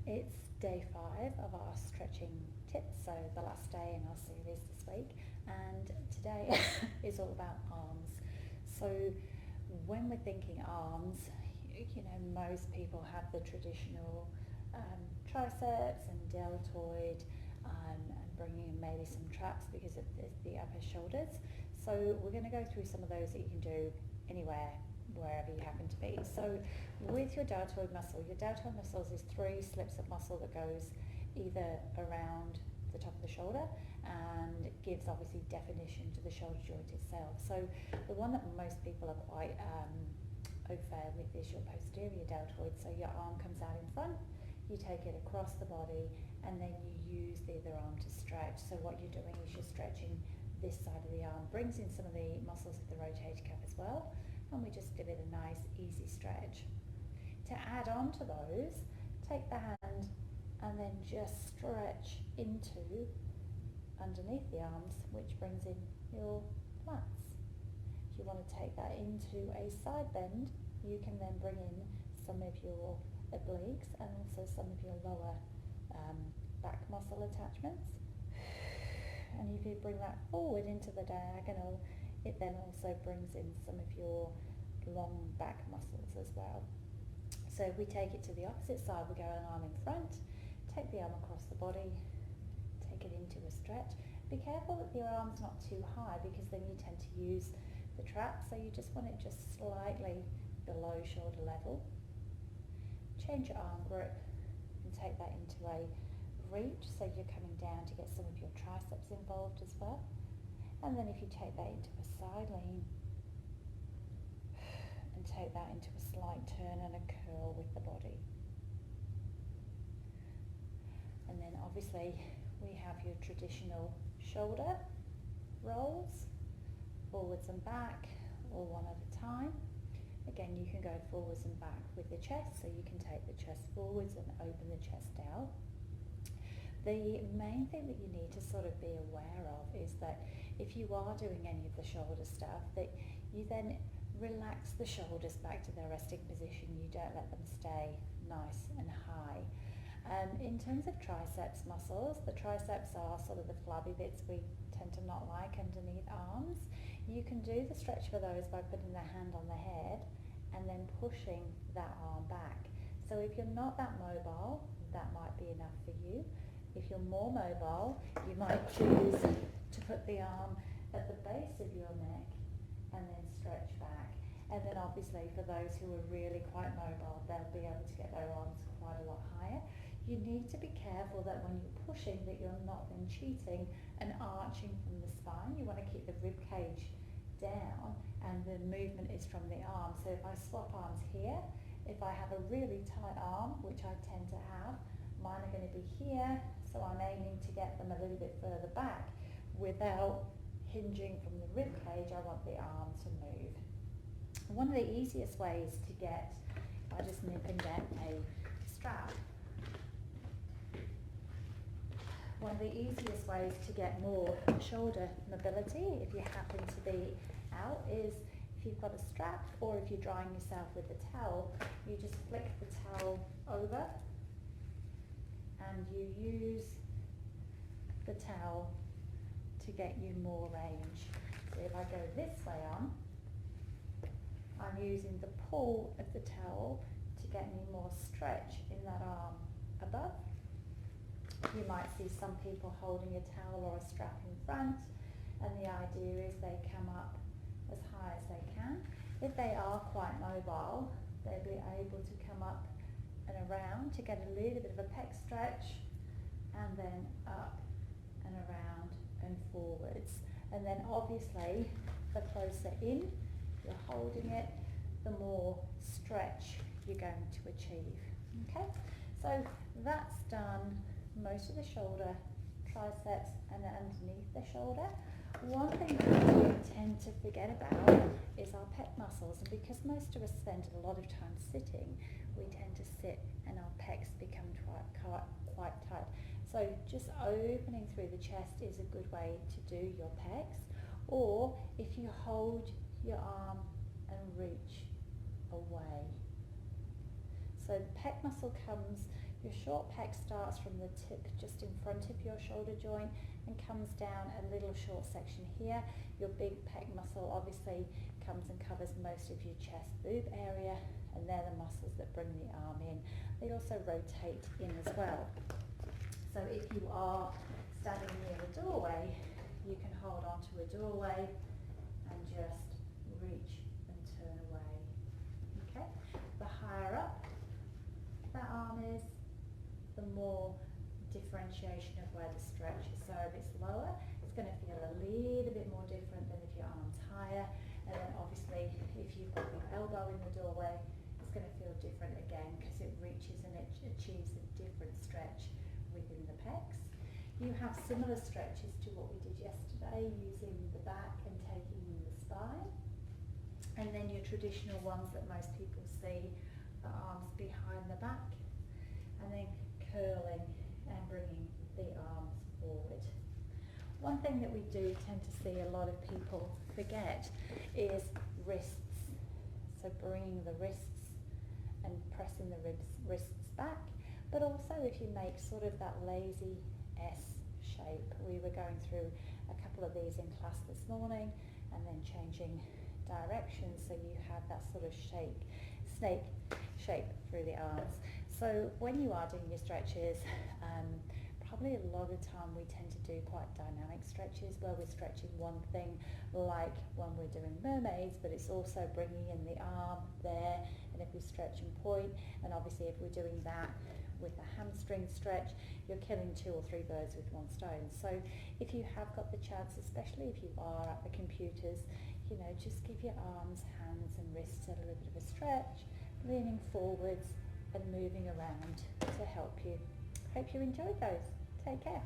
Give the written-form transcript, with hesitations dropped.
It's day 5 of our stretching tips, so the last day in our series this week, and today is all about arms. So when we're thinking arms, most people have the traditional triceps and deltoid, and bringing in maybe some traps because of the upper shoulders. So we're going to go through some of those that you can do anywhere, wherever you happen to be. So with your deltoid muscle is 3 slips of muscle that goes either around the top of the shoulder and gives obviously definition to the shoulder joint itself. So the one that most people are quite au fait with is your posterior deltoid. So your arm comes out in front, you take it across the body, and then you use the other arm to stretch. So what you're doing is you're stretching this side of the arm, brings in some of the muscles of the rotator cuff as well, and we just give it a nice easy stretch. To add on to those, take the hand and then just stretch into underneath the arms, which brings in your lats. If you want to take that into a side bend, you can then bring in some of your obliques and also some of your lower back muscle attachments. And if you bring that forward into the diagonal, it then also brings in some of your long back muscles as well. So if we take it to the opposite side, we go an arm in front, take the arm across the body, take it into a stretch. Be careful that your arm's not too high, because then you tend to use the trap, so you just want it just slightly below shoulder level. Change your arm grip and take that into a reach, so you're coming down to get some of your triceps involved as well. And then if you take that into a side lean and take that into a slight turn and a curl with the body. And then obviously we have your traditional shoulder rolls, forwards and back, all one at a time. Again, you can go forwards and back with the chest, so you can take the chest forwards and open the chest out. The main thing that you need to sort of be aware of is that if you are doing any of the shoulder stuff, that you then relax the shoulders back to their resting position. You don't let them stay nice and high. In terms of triceps muscles, the triceps are sort of the flabby bits we tend to not like underneath arms. You can do the stretch for those by putting the hand on the head and then pushing that arm back. So if you're not that mobile, that might be enough for you. If you're more mobile, you might choose to put the arm at the base of your neck and then stretch back. And then obviously for those who are really quite mobile, they'll be able to get their arms quite a lot higher. You need to be careful that when you're pushing, that you're not then cheating and arching from the spine. You want to keep the rib cage down and the movement is from the arm. So if I swap arms here, if I have a really tight arm, which I tend to have, mine are going to be here, so I'm aiming to get them a little bit further back without hinging from the rib cage. I want the arm to move. One of the easiest ways to get, I just nip and get a strap. One of the easiest ways to get more shoulder mobility, if you happen to be out, is if you've got a strap, or if you're drying yourself with a towel, you just flick the towel over and you use the towel to get you more range. So if I go this way on, I'm using the pull of the towel to get me more stretch in that arm above. You might see some people holding a towel or a strap in front, and the idea is they come up as high as they can. If they are quite mobile, they'll be able to come up and around to get a little bit of a pec stretch, and then up and around and forwards. And then obviously the closer in you're holding it, the more stretch you're going to achieve. Okay, so that's done most of the shoulder, triceps, and underneath the shoulder. One thing that we tend to forget about is our pec muscles, and because most of us spend a lot of time sitting, we tend to sit and our pecs become quite tight. So just opening through the chest is a good way to do your pecs, or if you hold your arm and reach away. So the pec muscle comes Your short pec starts from the tip just in front of your shoulder joint and comes down a little short section here. Your big pec muscle obviously comes and covers most of your chest boob area, and they're the muscles that bring the arm in. They also rotate in as well. So if you are standing near a doorway, you can hold onto a doorway and just reach and turn away. Okay? The higher up that arm is, the more differentiation of where the stretch is. So if it's lower, it's going to feel a little bit more different than if your arm's higher. And then obviously if you've got your elbow in the doorway, it's going to feel different again because it reaches and it achieves a different stretch within the pecs. You have similar stretches to what we did yesterday, using the back and taking in the spine. And then your traditional ones that most people see, the arms behind the back, and then curling and bringing the arms forward. One thing that we do tend to see a lot of people forget is wrists. So bringing the wrists and pressing the wrists back, but also if you make sort of that lazy S shape. We were going through a couple of these in class this morning and then changing direction so you have that sort of snake shape through the arms. So when you are doing your stretches, probably a lot of time we tend to do quite dynamic stretches where we're stretching one thing, like when we're doing mermaids, but it's also bringing in the arm there, and if we stretch and point, and obviously if we're doing that with a hamstring stretch, you're killing 2 or 3 birds with one stone. So if you have got the chance, especially if you are at the computers, just give your arms, hands and wrists a little bit of a stretch, leaning forwards and moving around to help you. Hope you enjoyed those. Take care.